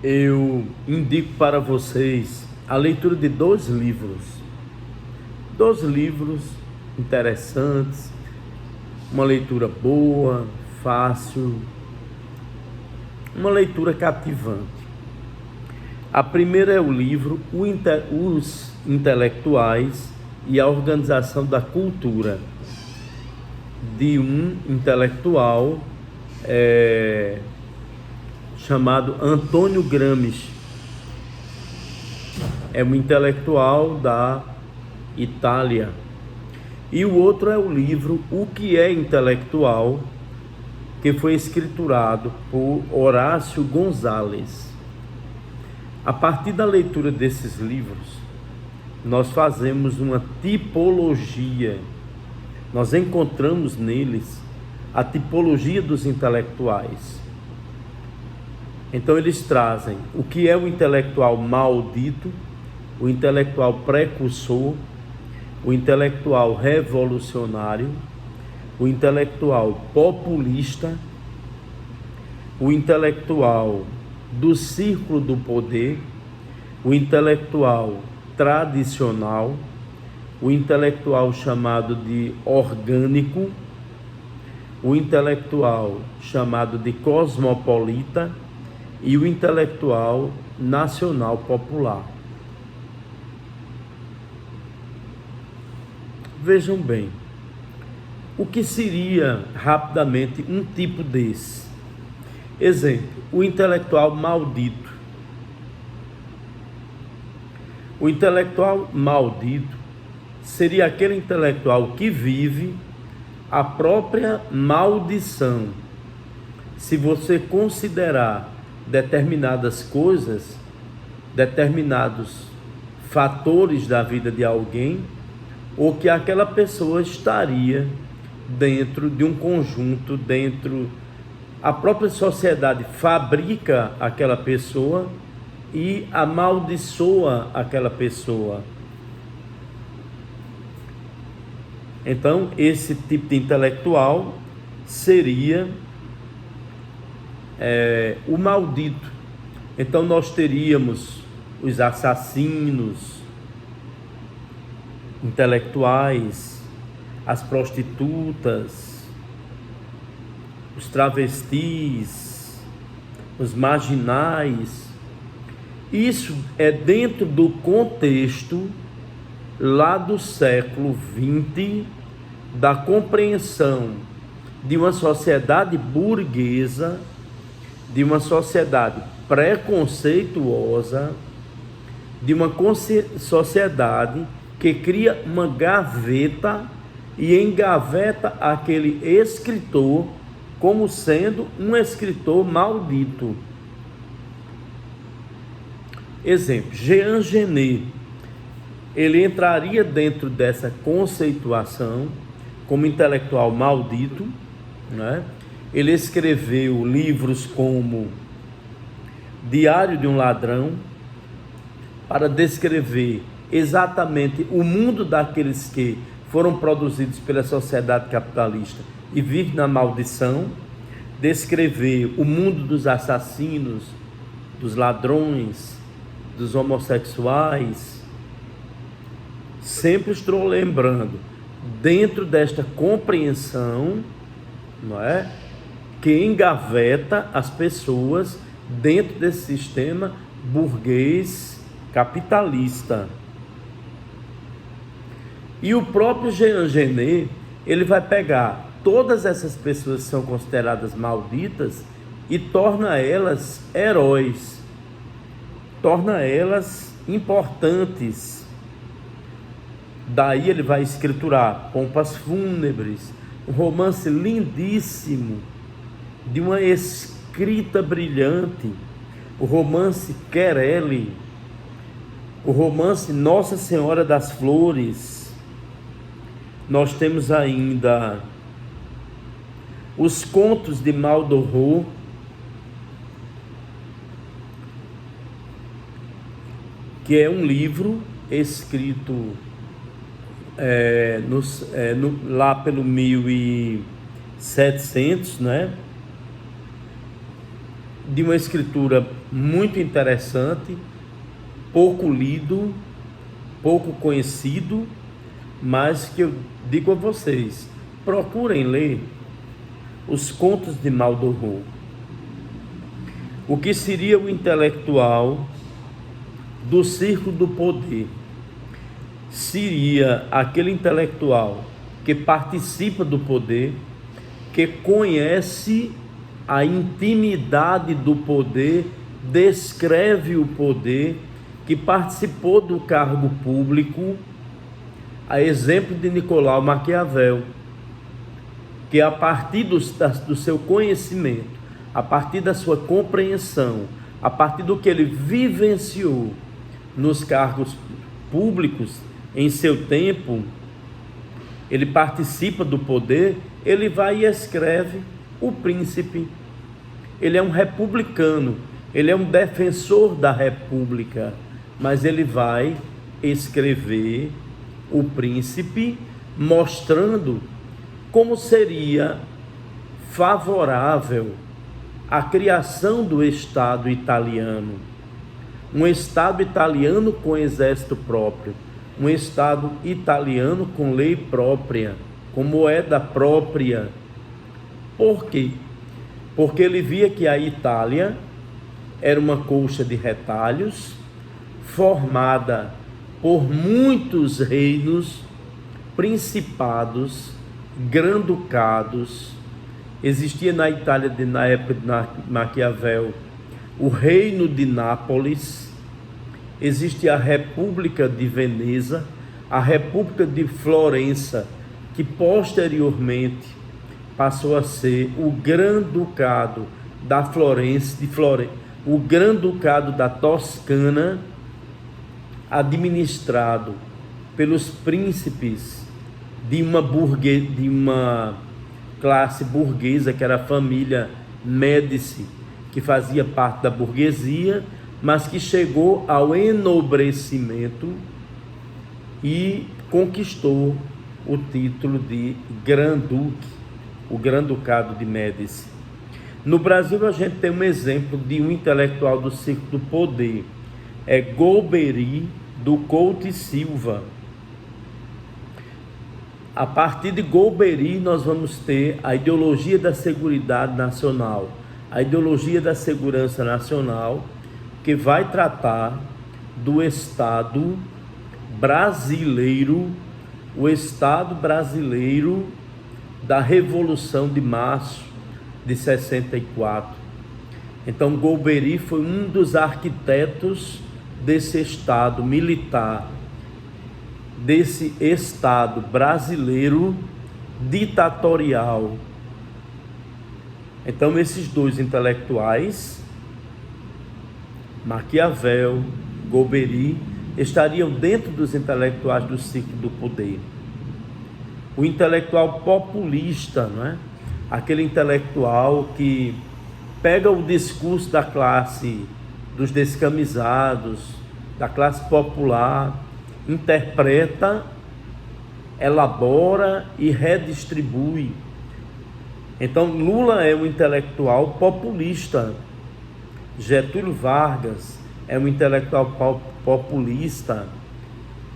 eu indico para vocês a leitura de dois livros interessantes, uma leitura boa, fácil, uma leitura cativante. A primeira é o livro Os Intelectuais e a Organização da Cultura, de um intelectual chamado Antônio Gramsci. É um intelectual da Itália. E o outro é o livro O que é Intelectual, que foi escriturado por Horácio Gonzalez. A partir da leitura desses livros, nós fazemos uma tipologia. Nós encontramos neles a tipologia dos intelectuais. Então eles trazem o que é o intelectual maldito, o intelectual precursor, o intelectual revolucionário, o intelectual populista, o intelectual do círculo do poder, o intelectual tradicional, o intelectual chamado de orgânico, o intelectual chamado de cosmopolita e o intelectual nacional popular. Vejam bem, o que seria rapidamente um tipo desse? Exemplo, o intelectual maldito. O intelectual maldito seria aquele intelectual que vive a própria maldição. Se você considerar determinadas coisas, determinados fatores da vida de alguém, ou que aquela pessoa estaria dentro de um conjunto, a própria sociedade fabrica aquela pessoa e amaldiçoa aquela pessoa. Então, esse tipo de intelectual seria o maldito. Então, nós teríamos os assassinos intelectuais, as prostitutas, os travestis, os marginais. Isso é dentro do contexto lá do século XX, da compreensão de uma sociedade burguesa, de uma sociedade preconceituosa, de uma sociedade que cria uma gaveta e engaveta aquele escritor como sendo um escritor maldito. Exemplo, Jean Genet, ele entraria dentro dessa conceituação como intelectual maldito, né? Ele escreveu livros como Diário de um Ladrão, para descrever exatamente o mundo daqueles que foram produzidos pela sociedade capitalista e vivem na maldição, descrever o mundo dos assassinos, dos ladrões, dos homossexuais. Sempre estou lembrando, dentro desta compreensão, não é, que engaveta as pessoas dentro desse sistema burguês capitalista. E o próprio Jean Genet, ele vai pegar todas essas pessoas que são consideradas malditas e torna elas heróis, torna elas importantes. Daí ele vai escriturar Pompas Fúnebres, um romance lindíssimo, de uma escrita brilhante, o romance Querelle, o romance Nossa Senhora das Flores. Nós temos ainda os contos de Maldoror, que é um livro escrito lá pelo 1700, né? de uma escritura muito interessante, pouco lido, pouco conhecido, mas que eu digo a vocês, procurem ler os Contos de Maldoror. O que seria o intelectual do Círculo do Poder? Seria aquele intelectual que participa do poder, que conhece a intimidade do poder, descreve o poder, que participou do cargo público, a exemplo de Nicolau Maquiavel, que a partir do seu conhecimento, a partir da sua compreensão, a partir do que ele vivenciou nos cargos públicos em seu tempo, ele participa do poder, ele vai e escreve O Príncipe. Ele é um republicano, ele é um defensor da república, mas ele vai escrever O Príncipe, mostrando como seria favorável a criação do Estado italiano, um Estado italiano com exército próprio, um Estado italiano com lei própria, com moeda própria. Por quê? Porque ele via que a Itália era uma colcha de retalhos, formada por muitos reinos, principados, granducados. Existia na Itália, na época de Maquiavel, o reino de Nápoles, existe a República de Veneza, a República de Florença, que posteriormente passou a ser o Granducado da Florença, o Granducado da Toscana, administrado pelos príncipes de uma classe burguesa, que era a família Médici, que fazia parte da burguesia, mas que chegou ao enobrecimento e conquistou o título de Granduque, o Granducado de Médici. No Brasil, a gente tem um exemplo de um intelectual do Círculo do Poder, é Golbery do Couto e Silva. A partir de Golbery, nós vamos ter a ideologia da Seguridade Nacional, a ideologia da segurança nacional, que vai tratar do Estado brasileiro, o Estado brasileiro da Revolução de Março de 64. Então, Golbery foi um dos arquitetos desse Estado militar, desse Estado brasileiro ditatorial. Então, esses dois intelectuais, Maquiavel, Golbery, estariam dentro dos intelectuais do Círculo do Poder. O intelectual populista, não é? Aquele intelectual que pega o discurso da classe dos descamisados, da classe popular, interpreta, elabora e redistribui. Então, Lula é um intelectual populista, Getúlio Vargas é um intelectual populista,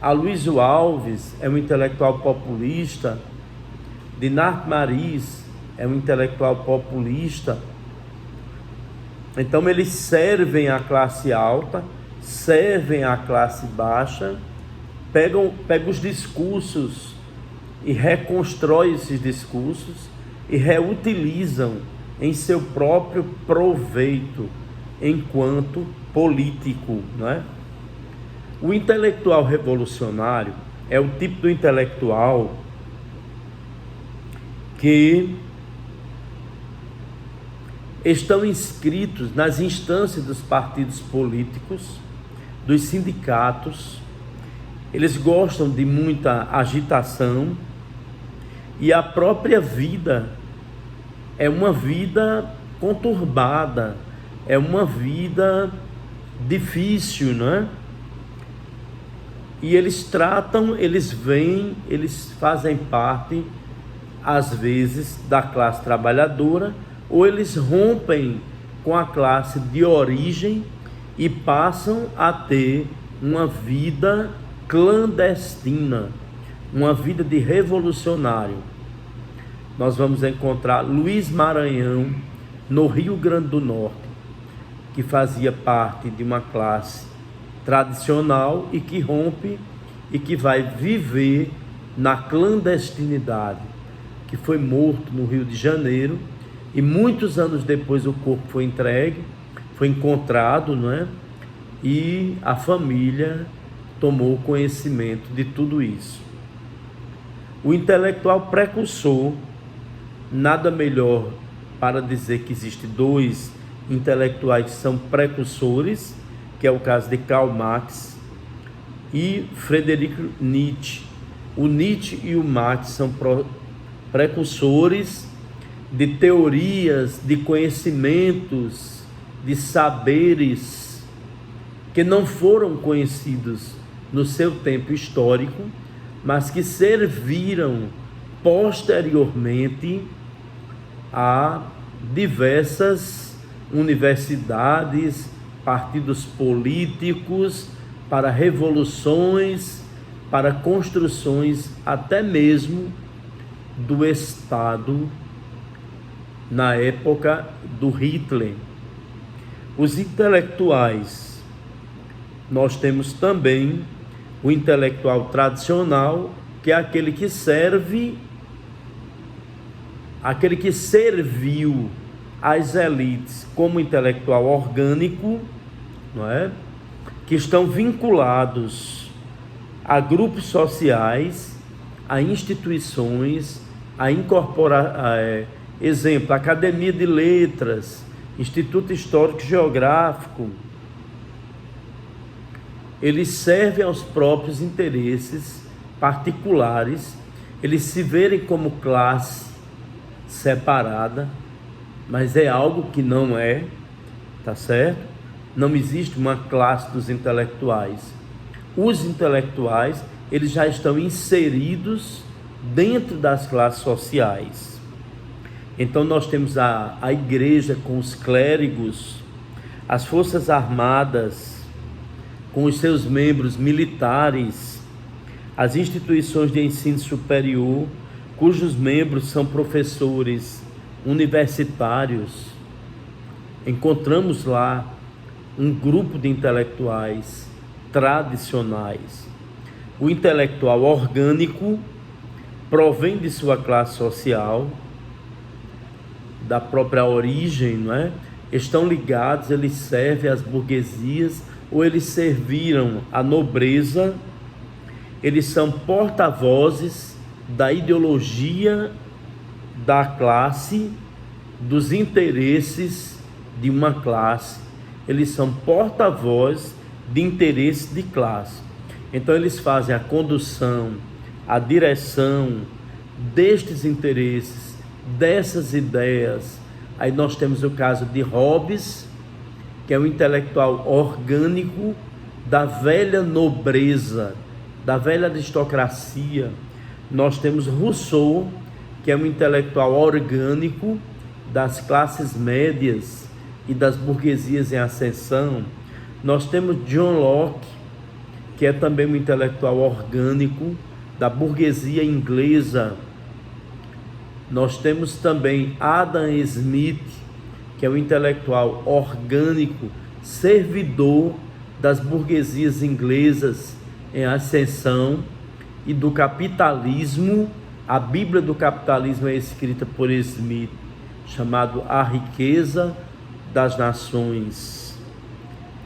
Aloysio Alves é um intelectual populista, Dinarte Mariz é um intelectual populista. Então, eles servem à classe alta, servem à classe baixa, pegam os discursos e reconstroem esses discursos e reutilizam em seu próprio proveito enquanto político, não é? O intelectual revolucionário é o tipo do intelectual que estão inscritos nas instâncias dos partidos políticos, dos sindicatos. Eles gostam de muita agitação e a própria vida é uma vida conturbada, é uma vida difícil, não é? E eles tratam, eles fazem parte, às vezes, da classe trabalhadora, ou eles rompem com a classe de origem e passam a ter uma vida clandestina, uma vida de revolucionário. Nós vamos encontrar Luiz Maranhão, no Rio Grande do Norte, que fazia parte de uma classe tradicional e que rompe e que vai viver na clandestinidade, que foi morto no Rio de Janeiro, e muitos anos depois o corpo foi entregue, foi encontrado, não é? E a família tomou conhecimento de tudo isso. O intelectual precursor, nada melhor para dizer que existem dois intelectuais que são precursores, que é o caso de Karl Marx e Friedrich Nietzsche. O Nietzsche e o Marx são precursores de teorias, de conhecimentos, de saberes que não foram conhecidos no seu tempo histórico, mas que serviram posteriormente a diversas universidades, partidos políticos, para revoluções, para construções até mesmo do Estado na época do Hitler. Os intelectuais, nós temos também o intelectual tradicional, que é aquele que serve, aquele que serviu às elites como intelectual orgânico, não é? Que estão vinculados a grupos sociais, a instituições, a incorporar, exemplo, Academia de Letras, Instituto Histórico e Geográfico. Eles servem aos próprios interesses particulares, eles se verem como classe separada, mas é algo que não é, tá certo? Não existe uma classe dos intelectuais. Os intelectuais, eles já estão inseridos dentro das classes sociais. Então nós temos a igreja com os clérigos, as forças armadas com os seus membros militares, as instituições de ensino superior, cujos membros são professores universitários. Encontramos lá um grupo de intelectuais tradicionais. O intelectual orgânico provém de sua classe social, da própria origem, não é? Estão ligados, eles servem às burguesias ou eles serviram à nobreza. Eles são porta-vozes da ideologia da classe, dos interesses de uma classe. Eles são porta-voz de interesses de classe. Então eles fazem a condução, a direção destes interesses, dessas ideias. Aí nós temos o caso de Hobbes, que é um intelectual orgânico da velha nobreza, da velha aristocracia. Nós temos Rousseau, que é um intelectual orgânico das classes médias e das burguesias em ascensão. Nós temos John Locke, que é também um intelectual orgânico da burguesia inglesa. Nós temos também Adam Smith, que é um intelectual orgânico, servidor das burguesias inglesas em ascensão e do capitalismo. A Bíblia do capitalismo é escrita por Smith, chamado A Riqueza das Nações.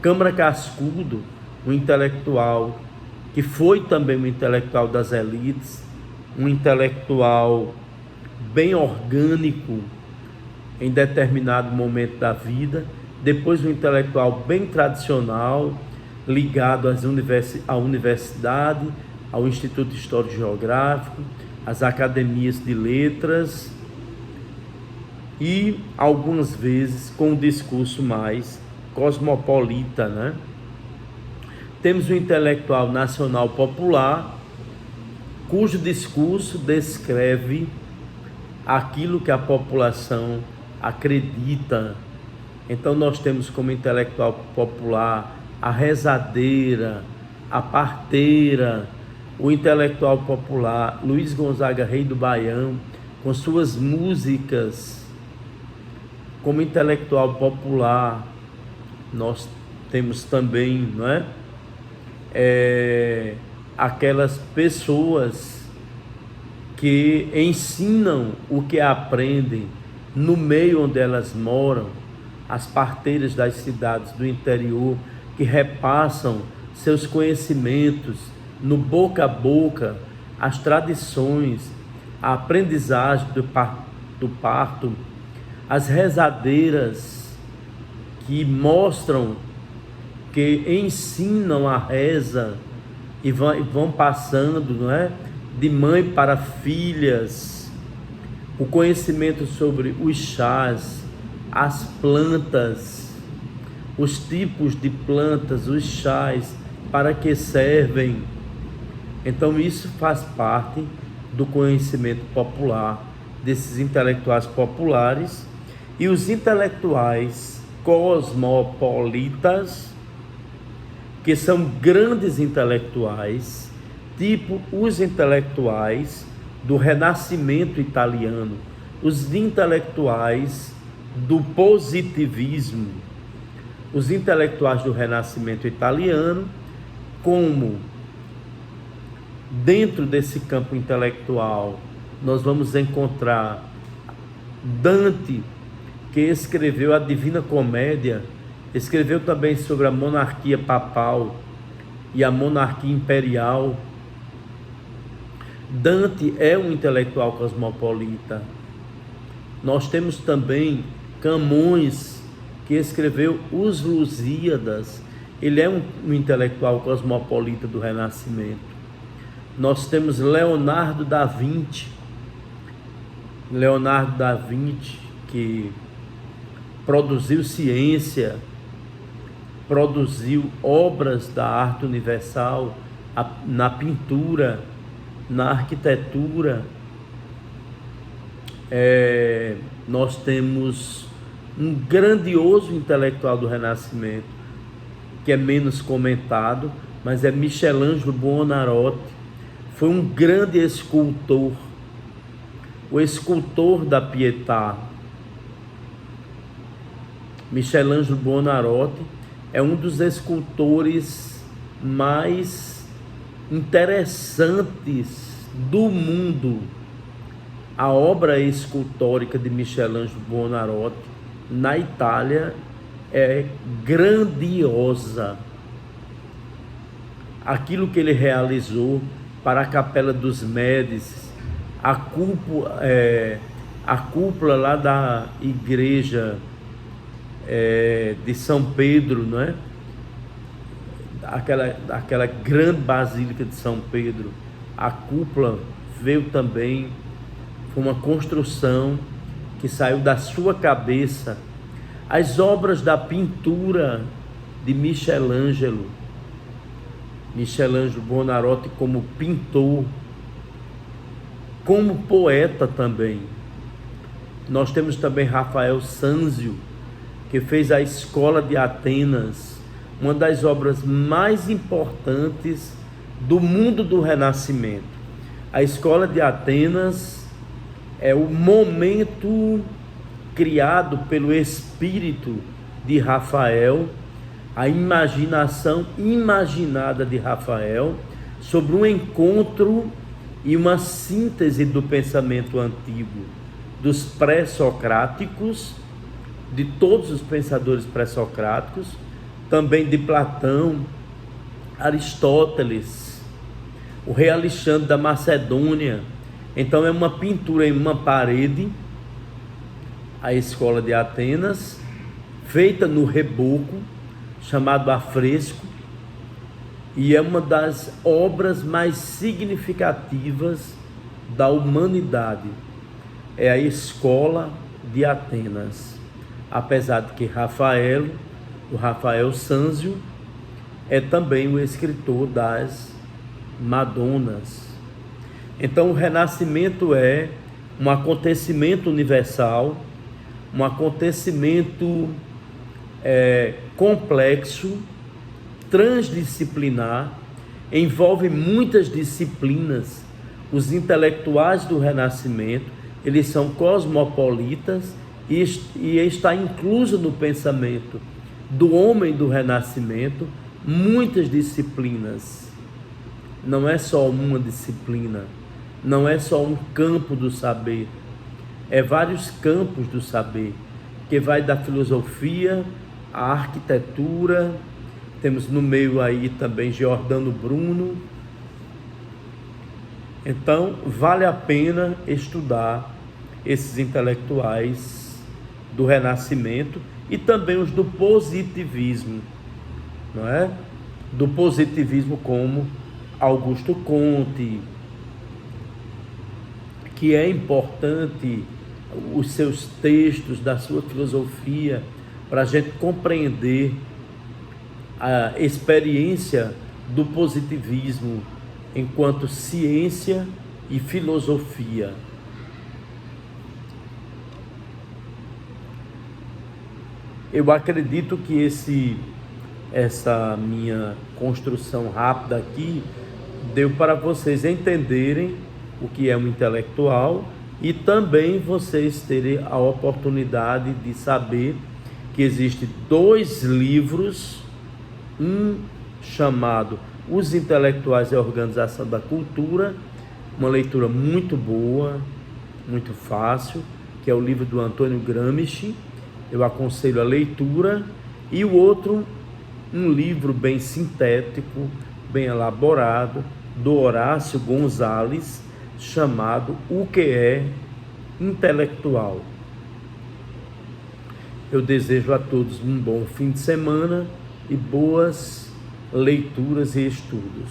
Câmara Cascudo, um intelectual que foi também um intelectual das elites, um intelectual bem orgânico em determinado momento da vida, depois um intelectual bem tradicional, ligado à universidade, ao Instituto Histórico e Geográfico, às academias de letras, e algumas vezes com um discurso mais cosmopolita, né? Temos o intelectual nacional popular, cujo discurso descreve aquilo que a população acredita Então nós temos como intelectual popular a rezadeira, a parteira, o intelectual popular Luiz Gonzaga, rei do Baião, com suas músicas. Como intelectual popular, nós temos também, não é? Aquelas pessoas que ensinam o que aprendem no meio onde elas moram, as parteiras das cidades do interior, que repassam seus conhecimentos no boca a boca, as tradições, a aprendizagem do parto, as rezadeiras que mostram, que ensinam a reza e vão passando, não é? De mãe para filhas, o conhecimento sobre os chás, as plantas, os tipos de plantas, os chás, para que servem. Então isso faz parte do conhecimento popular, desses intelectuais populares. E os intelectuais cosmopolitas, que são grandes intelectuais, tipo os intelectuais do Renascimento italiano, os intelectuais do positivismo, os intelectuais do Renascimento italiano, como dentro desse campo intelectual nós vamos encontrar Dante, que escreveu a Divina Comédia, escreveu também sobre a monarquia papal e a monarquia imperial. Dante é um intelectual cosmopolita. Nós temos também Camões, que escreveu Os Lusíadas, ele é um intelectual cosmopolita do Renascimento. Nós temos Leonardo da Vinci, que produziu ciência, produziu obras da arte universal, na pintura, na arquitetura. Nós temos um grandioso intelectual do Renascimento, que é menos comentado, mas é Michelangelo Buonarroti. Foi um grande escultor, o escultor da Pietà. Michelangelo Buonarroti é um dos escultores mais interessantes do mundo. A obra escultórica de Michelangelo Buonarroti na Itália é grandiosa. Aquilo que ele realizou para a Capela dos Médici, a cúpula lá da igreja de São Pedro, não é? Aquela grande basílica de São Pedro, a cúpula veio também, foi uma construção que saiu da sua cabeça. As obras da pintura de Michelangelo Buonarroti, como pintor, como poeta também. Nós temos também Rafael Sanzio, que fez a Escola de Atenas, uma das obras mais importantes do mundo do Renascimento. A Escola de Atenas é o momento criado pelo espírito de Rafael, a imaginação imaginada de Rafael sobre um encontro e uma síntese do pensamento antigo, dos pré-socráticos, de todos os pensadores pré-socráticos, também de Platão, Aristóteles, o rei Alexandre da Macedônia. Então é uma pintura em uma parede, a Escola de Atenas, feita no reboco, chamado afresco, e é uma das obras mais significativas da humanidade. É a Escola de Atenas. Apesar de que o Rafael Sanzio, é também o escritor das Madonas. Então o Renascimento é um acontecimento universal, um acontecimento complexo, transdisciplinar, envolve muitas disciplinas. Os intelectuais do Renascimento, eles são cosmopolitas e está incluso no pensamento do homem do Renascimento muitas disciplinas. Não é só uma disciplina, não é só um campo do saber, é vários campos do saber, que vai da filosofia à arquitetura. Temos no meio aí também Giordano Bruno. Então, vale a pena estudar esses intelectuais do Renascimento e também os do positivismo, não é? Do positivismo como Augusto Comte, que é importante os seus textos, da sua filosofia, para a gente compreender a experiência do positivismo enquanto ciência e filosofia. Eu acredito que essa minha construção rápida aqui deu para vocês entenderem o que é um intelectual e também vocês terem a oportunidade de saber que existem 2 livros, um chamado Os Intelectuais e a Organização da Cultura, uma leitura muito boa, muito fácil, que é o livro do Antônio Gramsci, eu aconselho a leitura, e o outro, um livro bem sintético, bem elaborado, do Horácio Gonzalez, chamado O que é Intelectual. Eu desejo a todos um bom fim de semana e boas leituras e estudos.